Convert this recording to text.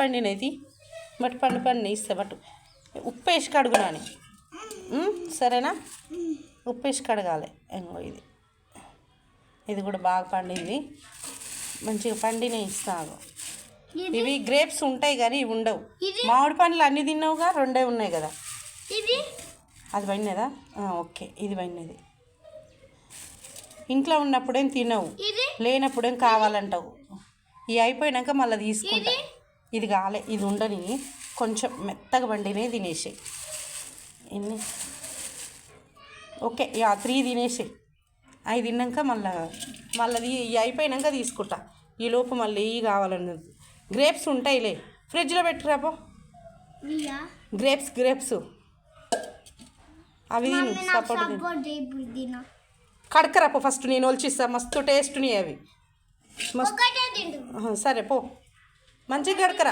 పండినది but పండిని ఇస్తా but ఉప్పు వేసి కడుగునాని సరేనా? ఉప్పు వేసి కడగాలి. ఇంకో ఇది కూడా బాగా పండింది, మంచిగా పండినే ఇస్తాను. ఇవి గ్రేప్స్ ఉంటాయి కానీ ఇవి ఉండవు. మామిడి పండ్లు అన్నీ తిన్నావుగా, 2 ఉన్నాయి కదా. అది పండినదా? ఓకే, ఇది పండినది. ఇంట్లో ఉన్నప్పుడేం తినవు, లేనప్పుడేం కావాలంటావు. ఇవి అయిపోయినాక మళ్ళీ తీసుకుంటా. ఇది కాలే, ఇది ఉండని కొంచెం మెత్తగా పండినే తినేసి. ఎన్ని? ఓకే, 3 తినేసి 5 తిన్నాక మళ్ళీ ఇవి అయిపోయినాక తీసుకుంటా. ఈ లోపు మళ్ళీ ఇవి కావాలన్నది. గ్రేప్స్ ఉంటాయిలే, ఫ్రిడ్జ్లో పెట్టురాపో. గ్రేప్స్ అవి సపోర్ట్ కడకరాపో ఫస్ట్, నేను ఒలిచిస్తా. మస్తు టేస్ట్ని అవి, మస్తు. సరే పో, మంచిగా కడకరా.